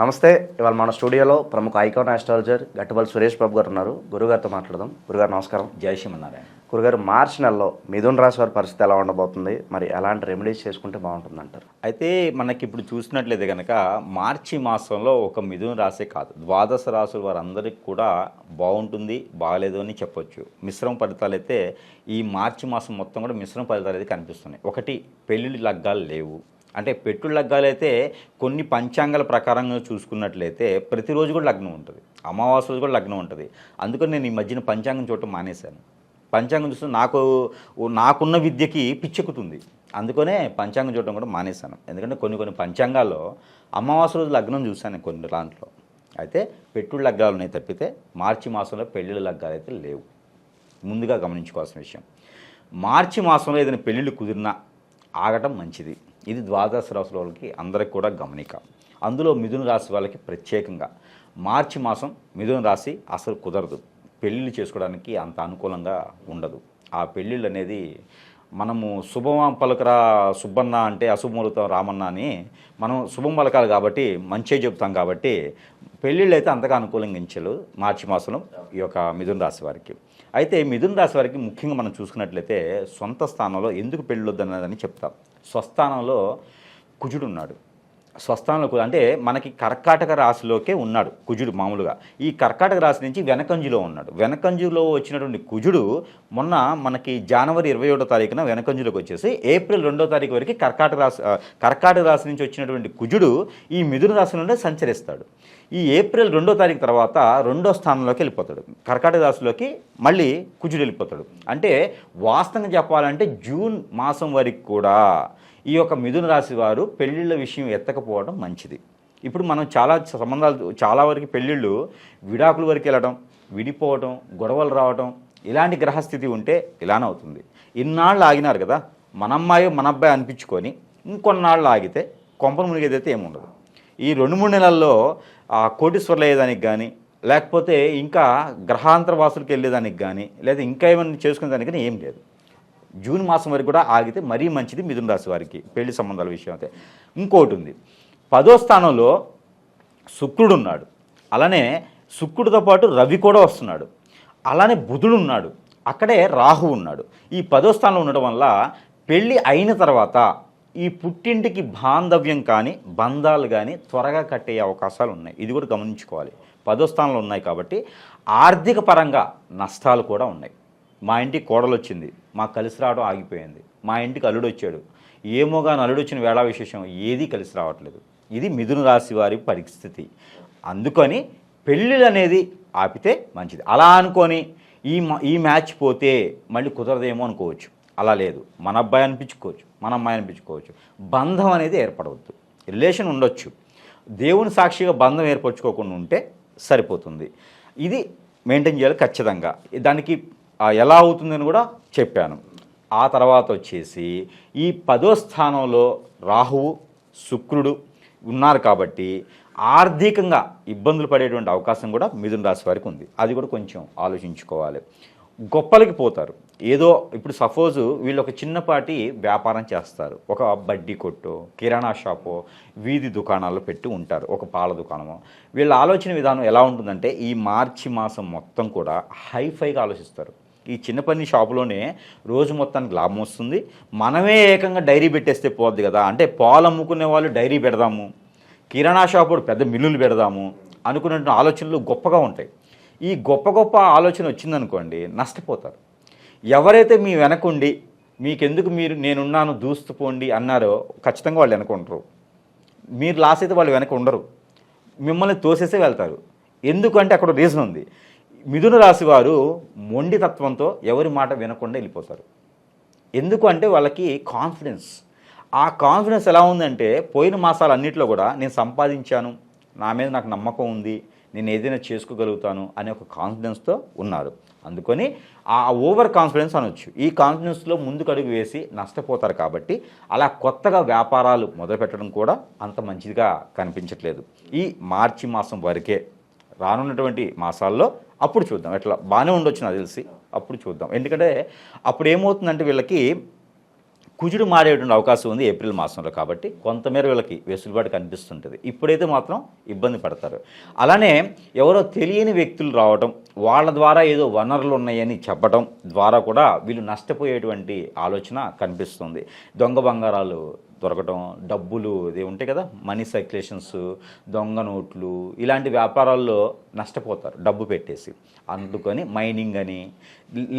నమస్తే. ఇవాళ మన స్టూడియోలో ప్రముఖ ఐకాన్ ఆస్ట్రాలజర్ గట్టుబల్ సురేష్ బాబు గారు ఉన్నారు. గురుగారితో మాట్లాడదాం. గురుగారు నమస్కారం. జై శ్రీమన్నారాయణ. గురుగారు, మార్చి నెలలో మిథున రాశి వారి పరిస్థితి ఎలా ఉండబోతుంది, మరి ఎలాంటి రెమెడీస్ చేసుకుంటే బాగుంటుంది అంటారు? అయితే మనకి ఇప్పుడు చూసినట్లయితే కనుక మార్చి మాసంలో ఒక మిథున రాశే కాదు, ద్వాదశ రాశుల వారందరికీ కూడా బాగుంటుంది, బాగలేదు అని చెప్పొచ్చు. మిశ్రమ ఫలితాలు అయితే ఈ మార్చి మాసం మొత్తం కూడా మిశ్రమ ఫలితాలు అయితే కనిపిస్తున్నాయి. ఒకటి, పెళ్ళిళ్ళు లగ్గాలు లేవు. అంటే పెట్టుడు లగ్గాలు అయితే కొన్ని పంచాంగాల ప్రకారంగా చూసుకున్నట్లయితే ప్రతిరోజు కూడా లగ్నం ఉంటుంది, అమావాస్య రోజు కూడా లగ్నం ఉంటుంది. అందుకని నేను ఈ మధ్యన పంచాంగం చూడటం మానేశాను. పంచాంగం చూస్తే నాకున్న విద్యకి పిచ్చెక్కుతుంది. అందుకనే పంచాంగం చూడటం కూడా మానేశాను. ఎందుకంటే కొన్ని పంచాంగాల్లో అమావాస్య రోజు లగ్నం చూశాను కొన్ని దాంట్లో. అయితే పెట్టుడు లగ్గాలు ఉన్నాయి తప్పితే మార్చి మాసంలో పెళ్ళిళ్ళ లగ్గాలు అయితే లేవు. ముందుగా గమనించుకోవాల్సిన విషయం. మార్చి మాసంలో ఏదైనా పెళ్ళిళ్ళు కుదిరినా ఆగటం మంచిది. ఇది ద్వాదశ రాశుల వాళ్ళకి అందరికి కూడా గమనిక. అందులో మిథున రాశి వాళ్ళకి ప్రత్యేకంగా మార్చి మాసం మిథున రాశి అసలు కుదరదు. పెళ్ళిళ్ళు చేసుకోవడానికి అంత అనుకూలంగా ఉండదు. ఆ పెళ్ళిళ్ళు అనేది మనము శుభం పలకరా సుబ్బన్న అంటే అశుభములుతాం రామన్న అని మనం శుభం పలకాలి కాబట్టి మంచిగా చెబుతాం. కాబట్టి పెళ్ళిళ్ళు అయితే అంతగా అనుకూలంగా ఎంచలు మార్చి మాసంలో ఈ యొక్క మిథున రాశి వారికి. అయితే మిథున రాశి వారికి ముఖ్యంగా మనం చూసుకున్నట్లయితే సొంత స్థానంలో ఎందుకు పెళ్ళొద్దు అన్నదని చెప్తాం. స్వస్థానంలో కుజుడు ఉన్నాడు. స్వస్థానంలో అంటే మనకి కర్కాటక రాశిలోకే ఉన్నాడు కుజుడు మామూలుగా. ఈ కర్కాటక రాశి నుంచి వెనకంజులో ఉన్నాడు. వెనకంజులో వచ్చినటువంటి కుజుడు మొన్న మనకి జనవరి 21వ తారీఖున వెనకంజులోకి వచ్చేసి ఏప్రిల్ 2వ తారీఖు వరకు కర్కాటక రాశి నుంచి వచ్చినటువంటి కుజుడు ఈ మిథున రాశిలోనే సంచరిస్తాడు. ఈ ఏప్రిల్ 2వ తారీఖు తర్వాత 2వ స్థానంలోకి వెళ్ళిపోతాడు. కర్కాటక రాశిలోకి మళ్ళీ కుజుడు వెళ్ళిపోతాడు. అంటే వాస్తవంగా చెప్పాలంటే జూన్ మాసం వరకు కూడా ఈ యొక్క మిథున రాశి వారు పెళ్ళిళ్ళ విషయం ఎత్తకపోవడం మంచిది. ఇప్పుడు మనం చాలా వరకు పెళ్ళిళ్ళు విడాకుల వరకు వెళ్ళడం, విడిపోవడం, గొడవలు రావడం, ఇలాంటి గ్రహస్థితి ఉంటే ఇలానే అవుతుంది. ఇన్నాళ్ళు ఆగినారు కదా, మన అమ్మాయి మన అబ్బాయి అనిపించుకొని ఇంకొన్నాళ్ళు ఆగితే కొంపను మునిగేదైతే ఏముండదు. ఈ 2-3 నెలల్లో కోటీశ్వర్లు అయ్యేదానికి కానీ, లేకపోతే ఇంకా గ్రహాంతర వాసులకు వెళ్ళేదానికి కానీ, లేదా ఇంకా ఏమైనా చేసుకునేదానికి కానీ ఏం లేదు. జూన్ మాసం వరకు కూడా ఆగితే మరీ మంచిది మిథున రాశి వారికి పెళ్లి సంబంధాల విషయం అయితే. ఇంకోటి ఉంది, 10వ స్థానంలో శుక్రుడు ఉన్నాడు. అలానే శుక్రుడితో పాటు రవి కూడా వస్తున్నాడు. అలానే బుధుడు ఉన్నాడు. అక్కడే రాహు ఉన్నాడు. ఈ 10వ స్థానంలో ఉండడం వల్ల పెళ్ళి అయిన తర్వాత ఈ పుట్టింటికి బాంధవ్యం కానీ బంధాలు కానీ త్వరగా కట్టే అవకాశాలు ఉన్నాయి. ఇది కూడా గమనించుకోవాలి. 10వ స్థానంలో ఉన్నాయి కాబట్టి ఆర్థిక పరంగా నష్టాలు కూడా ఉన్నాయి. మా ఇంటికి కోడలు వచ్చింది, మాకు కలిసి రావడం ఆగిపోయింది. మా ఇంటికి అల్లుడు వచ్చాడు, ఏమోగా అల్లుడు వచ్చిన వేళ విశేషం ఏదీ కలిసి రావట్లేదు. ఇది మిథున రాశి వారి పరిస్థితి. అందుకని పెళ్ళిళ్ళు అనేది ఆపితే మంచిది. అలా అనుకొని ఈ మ్యాచ్ పోతే మళ్ళీ కుదరదేమో అనుకోవచ్చు. అలా లేదు. మన అబ్బాయి అనిపించుకోవచ్చు, మన అమ్మాయి అనిపించుకోవచ్చు. బంధం అనేది ఏర్పడవద్దు. రిలేషన్ ఉండొచ్చు, దేవుని సాక్షిగా బంధం ఏర్పరచుకోకుండా ఉంటే సరిపోతుంది. ఇది మెయింటైన్ చేయాలి ఖచ్చితంగా. దానికి ఎలా అవుతుందని కూడా చెప్పాను. ఆ తర్వాత వచ్చేసి ఈ 10వ స్థానంలో రాహువు శుక్రుడు ఉన్నారు కాబట్టి ఆర్థికంగా ఇబ్బందులు పడేటువంటి అవకాశం కూడా మిథున రాశి వారికి ఉంది. అది కూడా కొంచెం ఆలోచించుకోవాలి. గొప్పలకి పోతారు. ఏదో ఇప్పుడు సపోజు వీళ్ళు ఒక చిన్నపాటి వ్యాపారం చేస్తారు, ఒక బడ్డీ కొట్టు, కిరాణా షాపు, వీధి దుకాణాల్లో పెట్టి ఉంటారు, ఒక పాల దుకాణము. వీళ్ళ ఆలోచన విధానం ఎలా ఉంటుందంటే ఈ మార్చి మాసం మొత్తం కూడా హైఫైగా ఆలోచిస్తారు. ఈ చిన్న పని షాపులోనే రోజు మొత్తానికి లాభం వస్తుంది, మనమే ఏకంగా డైరీ పెట్టేస్తే పోద్ది కదా, అంటే పాలు అమ్ముకునే వాళ్ళు డైరీ పెడదాము, కిరాణా షాపు పెద్ద మిల్లులు పెడదాము అనుకునే ఆలోచనలు గొప్పగా ఉంటాయి. ఈ గొప్ప ఆలోచన వచ్చిందనుకోండి నష్టపోతారు. ఎవరైతే మీ వెనకుండి మీకెందుకు నేనున్నాను దూస్తుపోండి అన్నారో ఖచ్చితంగా వాళ్ళు వెనక ఉండరు. మీరు లాస్ అయితే వాళ్ళు వెనక ఉండరు, మిమ్మల్ని తోసేసే వెళ్తారు. ఎందుకంటే అక్కడ రీజన్ ఉంది. మిథున రాశి వారు మొండి తత్వంతో ఎవరి మాట వినకుండా వెళ్ళిపోతారు. ఎందుకు అంటే వాళ్ళకి కాన్ఫిడెన్స్. ఆ కాన్ఫిడెన్స్ ఎలా ఉందంటే పోయిన మాసాలన్నింటిలో కూడా నేను సంపాదించాను, నా మీద నాకు నమ్మకం ఉంది, నేను ఏదైనా చేసుకోగలుగుతాను అనే ఒక కాన్ఫిడెన్స్తో ఉన్నారు. అందుకని ఆ ఓవర్ కాన్ఫిడెన్స్ అనొచ్చు. ఈ కాన్ఫిడెన్స్లో ముందుకు అడుగు వేసి నష్టపోతారు. కాబట్టి అలా కొత్తగా వ్యాపారాలు మొదలుపెట్టడం కూడా అంత మంచిదిగా కనిపించట్లేదు. ఈ మార్చి మాసం వరకే. రానున్నటువంటి మాసాల్లో అప్పుడు చూద్దాం. ఎట్లా బాగానే ఉండొచ్చు నాకు తెలిసి, అప్పుడు చూద్దాం. ఎందుకంటే అప్పుడు ఏమవుతుందంటే వీళ్ళకి కుజుడు మారేటువంటి అవకాశం ఉంది ఏప్రిల్ మాసంలో, కాబట్టి కొంతమేర వీళ్ళకి వెసులుబాటు కనిపిస్తుంటుంది. ఇప్పుడైతే మాత్రం ఇబ్బంది పడతారు. అలానే ఎవరో తెలియని వ్యక్తులు రావడం, వాళ్ళ ద్వారా ఏదో వనరులు ఉన్నాయని చెప్పడం ద్వారా కూడా వీళ్ళు నష్టపోయేటువంటి ఆలోచన కనిపిస్తుంది. దొంగ బంగారాలు దొరకటం, డబ్బులు ఇది ఉంటాయి కదా, మనీ సర్క్యులేషన్స్, దొంగ నోట్లు, ఇలాంటి వ్యాపారాల్లో నష్టపోతారు డబ్బు పెట్టేసి. అందుకని మైనింగ్ అని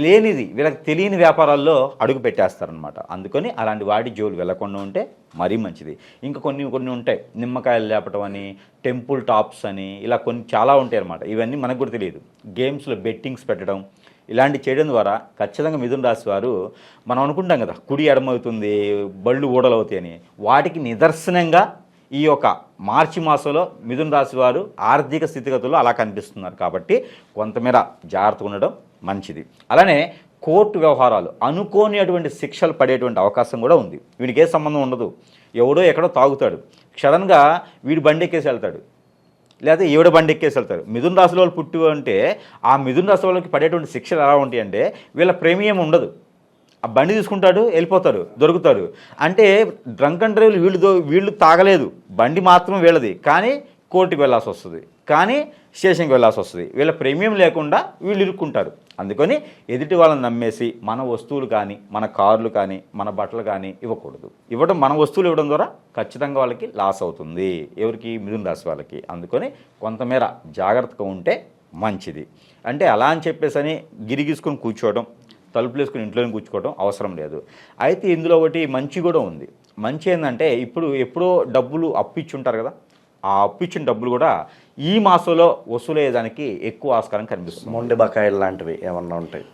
లేనిది వీళ్ళకి తెలియని వ్యాపారాల్లో అడుగు పెట్టేస్తారనమాట. అందుకని అలాంటి వాటి జోలు వెళ్ళకుండా ఉంటే మరీ మంచిది. ఇంకా కొన్ని ఉంటాయి, నిమ్మకాయలు లేపటం అని, టెంపుల్ టాప్స్ అని, ఇలా కొన్ని చాలా ఉంటాయి అన్నమాట. ఇవన్నీ మనకు కూడా తెలియదు. గేమ్స్లో బెట్టింగ్స్ పెట్టడం, ఇలాంటి చేయడం ద్వారా ఖచ్చితంగా మిథున రాశి వారు, మనం అనుకుంటాం కదా కుడి ఎడమవుతుంది, బళ్ళు ఊడలవుతాయి అని, వాటికి నిదర్శనంగా ఈ యొక్క మార్చి మాసంలో మిథున రాశి వారు ఆర్థిక స్థితిగతుల్లో అలా కనిపిస్తున్నారు. కాబట్టి కొంతమేర జాగ్రత్తగా ఉండడం మంచిది. అలానే కోర్టు వ్యవహారాలు, అనుకోని అటువంటి శిక్షలు పడేటువంటి అవకాశం కూడా ఉంది. వీడికి ఏ సంబంధం ఉండదు, ఎవడో ఎక్కడో తాగుతాడు, సడన్గా వీడు బండి ఎక్కేసి వెళ్తాడు, లేదా ఈవిడ బండి ఎక్కేసి వెళ్తారు. మిథున రాశిలో వాళ్ళు పుట్టి అంటే ఆ మిథున రాశి వాళ్ళకి పడేటువంటి శిక్షలు ఎలా ఉంటాయి అంటే, వీళ్ళ ప్రేమియం ఉండదు, ఆ బండి తీసుకుంటాడు, వెళ్ళిపోతారు, దొరుకుతారు. అంటే డ్రంక్ అండ్ డ్రైవ్లు వీళ్ళు తాగలేదు, బండి మాత్రం వీళ్ళది, కానీ కోర్టుకు వెళ్ళాల్సి వస్తుంది, కానీ స్టేషన్కి వెళ్ళాల్సి వస్తుంది. వీళ్ళ ప్రీమియం లేకుండా వీళ్ళు ఇరుక్కుంటారు. అందుకని ఎదుటి వాళ్ళని నమ్మేసి మన వస్తువులు కానీ, మన కార్లు కానీ, మన బట్టలు కానీ ఇవ్వకూడదు. మన వస్తువులు ఇవ్వడం ద్వారా ఖచ్చితంగా వాళ్ళకి లాస్ అవుతుంది. ఎవరికి? మిథున రాశి వాళ్ళకి. అందుకని కొంతమేర జాగ్రత్తగా ఉంటే మంచిది. అంటే అలా అని చెప్పేసి గిరిగీసుకొని కూర్చోవడం, తలుపులు వేసుకుని ఇంట్లోనే కూర్చోవడం అవసరం లేదు. అయితే ఇందులో ఒకటి మంచి కూడా ఉంది. మంచి ఏంటంటే, ఎప్పుడో డబ్బులు అప్పిచ్చుంటారు కదా, ఆ అప్పిచ్చిన డబ్బులు కూడా ఈ మాసంలో వసూలయ్యేదానికి ఎక్కువ ఆస్కారం కనిపిస్తుంది. మొండి బకాయిలు లాంటివి ఏమన్నా ఉంటాయి,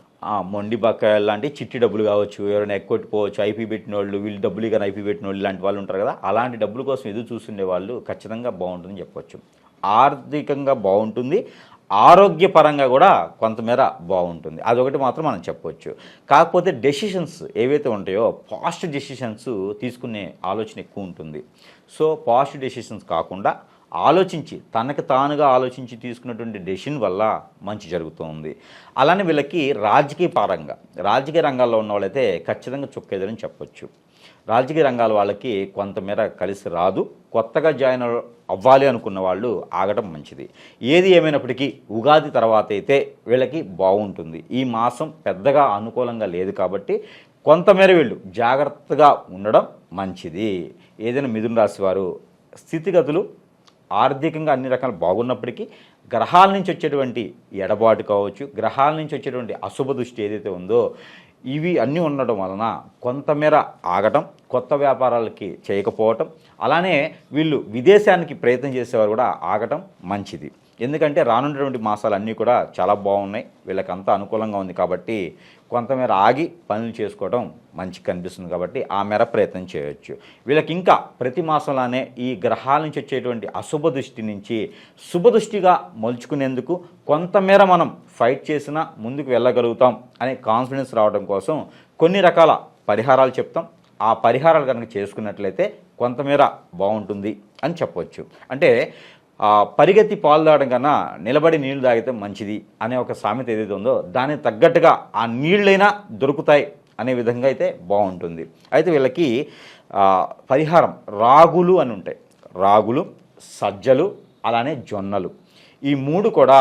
మొండి బకాయిలు లాంటి చిట్టి డబ్బులు కావచ్చు, ఎవరైనా ఎక్కొట్టిపోవచ్చు, ఐపీ పెట్టిన వాళ్ళు, వీళ్ళు డబ్బులు కానీ ఐపీ పెట్టిన వాళ్ళు, ఇలాంటి వాళ్ళు ఉంటారు కదా, అలాంటి డబ్బుల కోసం ఎదురు చూస్తుండే వాళ్ళు ఖచ్చితంగా బాగుంటుందని చెప్పవచ్చు. ఆర్థికంగా బాగుంటుంది, ఆరోగ్యపరంగా కూడా కొంతమేర బాగుంటుంది. అదొకటి మాత్రం మనం చెప్పవచ్చు. కాకపోతే డెసిషన్స్ ఏవైతే ఉంటాయో ఫాస్ట్ డెసిషన్స్ తీసుకునే ఆలోచన ఎక్కువ ఉంటుంది. సో ఫాస్ట్ డెసిషన్స్ కాకుండా ఆలోచించి, తనకు తానుగా ఆలోచించి తీసుకున్నటువంటి డెసిషన్ వల్ల మంచి జరుగుతుంది. అలానే వీళ్ళకి రాజకీయ రంగాల్లో ఉన్న వాళ్ళైతే ఖచ్చితంగా చుక్కేదని చెప్పొచ్చు. రాజకీయ రంగాల వాళ్ళకి కొంతమేర కలిసి రాదు. కొత్తగా జాయిన్ అవ్వాలి అనుకున్న వాళ్ళు ఆగటం మంచిది. ఏది ఏమైనప్పటికీ ఉగాది తర్వాత అయితే వీళ్ళకి బాగుంటుంది. ఈ మాసం పెద్దగా అనుకూలంగా లేదు కాబట్టి కొంతమేర వీళ్ళు జాగ్రత్తగా ఉండడం మంచిది. ఏదైనా మిథున రాశి వారు స్థితిగతులు ఆర్థికంగా అన్ని రకాలు బాగున్నప్పటికీ గ్రహాల నుంచి వచ్చేటువంటి ఎడబాటు కావచ్చు, గ్రహాల నుంచి వచ్చేటువంటి అశుభ దృష్టి ఏదైతే ఉందో, ఇవి అన్నీ ఉండడం వలన కొంతమేర ఆగటం, కొత్త వ్యాపారాలకి చేయకపోవటం, అలానే వీళ్ళు విదేశానికి ప్రయత్నం చేసేవారు కూడా ఆగటం మంచిది. ఎందుకంటే రానున్నటువంటి మాసాలు అన్నీ కూడా చాలా బాగున్నాయి, వీళ్ళకంతా అనుకూలంగా ఉంది. కాబట్టి కొంతమేర ఆగి పనులు చేసుకోవడం మంచి కనిపిస్తుంది. కాబట్టి ఆ మేర ప్రయత్నం చేయవచ్చు. వీళ్ళకి ఇంకా ప్రతి మాసంలోనే ఈ గ్రహాల నుంచి వచ్చేటువంటి అశుభ దృష్టి నుంచి శుభదృష్టిగా మలుచుకునేందుకు కొంతమేర మనం ఫైట్ చేసినా ముందుకు వెళ్ళగలుగుతాం అనే కాన్ఫిడెన్స్ రావడం కోసం కొన్ని రకాల పరిహారాలు చెప్తాం. ఆ పరిహారాలు కనుక చేసుకున్నట్లయితే కొంతమేర బాగుంటుంది అని చెప్పవచ్చు. అంటే పరిగెత్తి పాలు తాగడం కన్నా నిలబడి నీళ్లు తాగితే మంచిది అనే ఒక సామెత ఏదైతే ఉందో, దానికి తగ్గట్టుగా ఆ నీళ్ళైనా దొరుకుతాయి అనే విధంగా అయితే బాగుంటుంది. అయితే వీళ్ళకి పరిహారం రాగులు అని ఉంటాయి. రాగులు, సజ్జలు, అలానే జొన్నలు, ఈ మూడు కూడా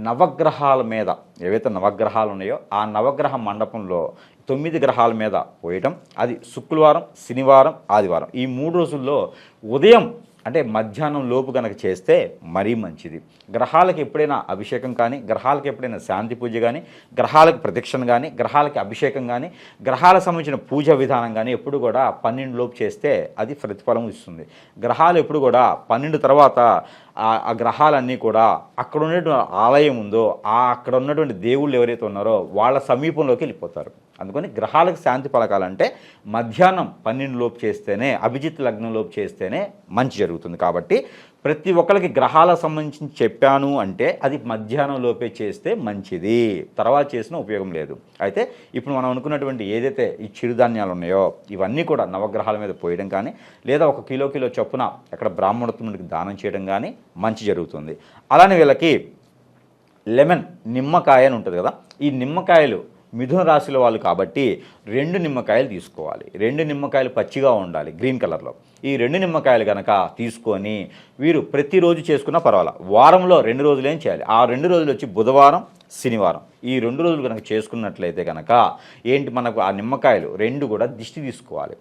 నవగ్రహాల మీద, ఏవైతే నవగ్రహాలు ఉన్నాయో ఆ నవగ్రహ మండపంలో 9 గ్రహాల మీద పోయటం, అది శుక్రవారం, శనివారం, ఆదివారం, ఈ 3 రోజుల్లో ఉదయం అంటే మధ్యాహ్నం లోపు కనుక చేస్తే మరీ మంచిది. గ్రహాలకు ఎప్పుడైనా అభిషేకం కానీ, గ్రహాలకు ఎప్పుడైనా శాంతి పూజ కానీ, గ్రహాలకు ప్రదక్షిణ కానీ, గ్రహాలకి అభిషేకం కానీ, గ్రహాలకు సంబంధించిన పూజా విధానం కానీ ఎప్పుడు కూడా 12 లోపు చేస్తే అది ప్రతిఫలం ఇస్తుంది. గ్రహాలు ఎప్పుడు కూడా 12 తర్వాత ఆ గ్రహాలన్నీ కూడా అక్కడ ఉన్నటువంటి ఆలయం ఉందో అక్కడ ఉన్నటువంటి దేవుళ్ళు ఎవరైతే ఉన్నారో వాళ్ళ సమీపంలోకి వెళ్ళిపోతారు. అందుకని గ్రహాలకు శాంతి పలకాలంటే మధ్యాహ్నం 12 లోపు చేస్తేనే, అభిజిత్ లగ్నం లోపు చేస్తేనే మంచి జరుగుతుంది. కాబట్టి ప్రతి ఒక్కరికి గ్రహాలకు సంబంధించి చెప్పాను అంటే అది మధ్యాహ్నం లోపే చేస్తే మంచిది, తర్వాత చేసిన ఉపయోగం లేదు. అయితే ఇప్పుడు మనం అనుకున్నటువంటి ఏదైతే ఈ చిరుధాన్యాలు ఉన్నాయో ఇవన్నీ కూడా నవగ్రహాల మీద పోయడం కానీ, లేదా 1 కిలో చొప్పున ఎక్కడ బ్రాహ్మణోత్తముడికి దానం చేయడం కానీ మంచి జరుగుతుంది. అలానే వీళ్ళకి లెమన్, నిమ్మకాయ అని ఉంటుంది కదా, ఈ నిమ్మకాయలు మిథున రాశిలో వాళ్ళు కాబట్టి 2 నిమ్మకాయలు తీసుకోవాలి. 2 నిమ్మకాయలు పచ్చిగా ఉండాలి, గ్రీన్ కలర్లో. ఈ 2 నిమ్మకాయలు కనుక తీసుకొని వీరు ప్రతిరోజు చేసుకున్నా పర్వాలా, వారంలో 2 రోజులు ఏం చేయాలి, ఆ 2 రోజులు వచ్చి బుధవారం, శనివారం. ఈ 2 రోజులు కనుక చేసుకున్నట్లయితే కనుక ఏంటి, మనకు ఆ నిమ్మకాయలు 2 కూడా దిష్టి తీసుకోవాలి.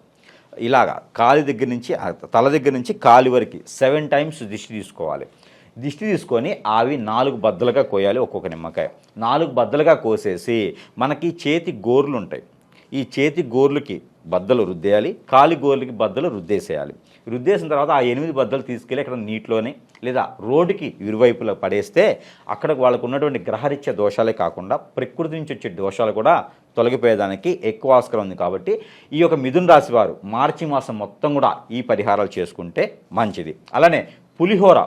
ఇలాగా కాలి దగ్గర నుంచి తల దగ్గర నుంచి కాలి వరకు 7 టైమ్స్ దిష్టి తీసుకోవాలి. దిష్టి తీసుకొని అవి 4 బద్దలుగా కోయాలి. ఒక్కొక్క నిమ్మకాయ 4 బద్దలుగా కోసేసి మనకి చేతి గోర్లు ఉంటాయి, ఈ చేతి గోర్లకి బద్దలు రుద్దేయాలి, కాలి గోర్లకి బద్దలు రుద్దేసేయాలి. రుద్దేసిన తర్వాత ఆ 8 బద్దలు తీసుకెళ్ళి అక్కడ నీటిలోనే లేదా రోడ్డుకి ఇరువైపులా పడేస్తే అక్కడ వాళ్ళకు ఉన్నటువంటి గ్రహరీత్యా దోషాలే కాకుండా ప్రకృతి నుంచి వచ్చే దోషాలు కూడా తొలగిపోయేదానికి ఎక్కువ ఆస్కారం ఉంది. కాబట్టి ఈ యొక్క మిథున రాశి వారు మార్చి మాసం మొత్తం కూడా ఈ పరిహారాలు చేసుకుంటే మంచిది. అలానే పులిహోర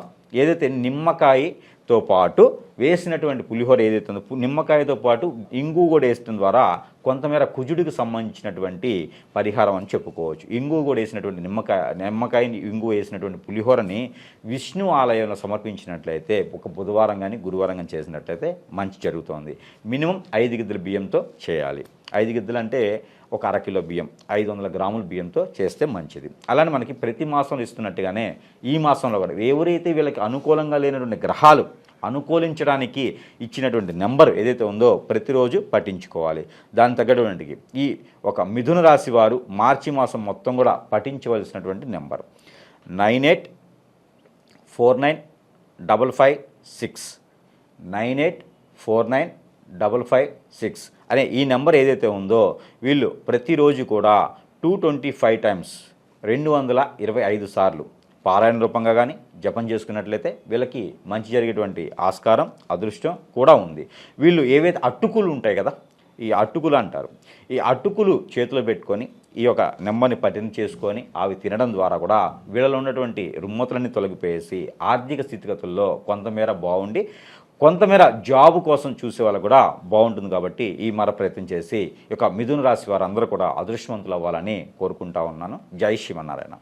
ఏదైతే నిమ్మకాయతో పాటు వేసినటువంటి పులిహోర ఏదైతే ఉందో, నిమ్మకాయతో పాటు ఇంగు కూడా వేయడం ద్వారా కొంతమేర కుజుడికి సంబంధించినటువంటి పరిహారం అని చెప్పుకోవచ్చు. ఇంగు కూడా వేసినటువంటి నిమ్మకాయని ఇంగు వేసినటువంటి పులిహోరని విష్ణు ఆలయంలో సమర్పించినట్లయితే ఒక బుధవారం కానీ గురువారం కానీ చేసినట్లయితే మంచి జరుగుతుంది. మినిమం 5 గిద్దల బియ్యంతో చేయాలి. 5 గిద్దలు అంటే ఒక అరకిలో బియ్యం, 500 గ్రాముల బియ్యంతో చేస్తే మంచిది. అలానే మనకి ప్రతి మాసంలో ఇస్తున్నట్టుగానే ఈ మాసంలో కూడా ఎవరైతే వీళ్ళకి అనుకూలంగా లేనటువంటి గ్రహాలు అనుకూలించడానికి ఇచ్చినటువంటి నెంబర్ ఏదైతే ఉందో ప్రతిరోజు పఠించుకోవాలి. దాని తగ్గటువంటి ఈ ఒక మిథున రాశి వారు మార్చి మాసం మొత్తం కూడా పఠించవలసినటువంటి నెంబర్ 98495556 98495556 అనే ఈ నెంబర్ ఏదైతే ఉందో వీళ్ళు ప్రతిరోజు కూడా 225 టైమ్స్ 225 సార్లు పారాయణ రూపంగా కానీ జపం చేసుకున్నట్లయితే వీళ్ళకి మంచి జరిగేటువంటి ఆస్కారం, అదృష్టం కూడా ఉంది. వీళ్ళు ఏవైతే అట్టుకులు ఉంటాయి కదా, ఈ అట్టుకులు అంటారు, ఈ అట్టుకులు చేతిలో పెట్టుకొని ఈ యొక్క నెమ్మని పఠనం చేసుకొని అవి తినడం ద్వారా కూడా వీళ్ళలో ఉన్నటువంటి రుమ్మతులన్నీ తొలగిపోయేసి ఆర్థిక స్థితిగతుల్లో కొంతమేర బాగుండి కొంతమేర జాబు కోసం చూసే వాళ్ళు కూడా బాగుంటుంది. కాబట్టి ఈ ప్రయత్నం చేసి ఈ యొక్క మిథున రాశి వారందరూ కూడా అదృష్టవంతులు అవ్వాలని కోరుకుంటా ఉన్నాను. జై శ్రీమన్నారాయణ.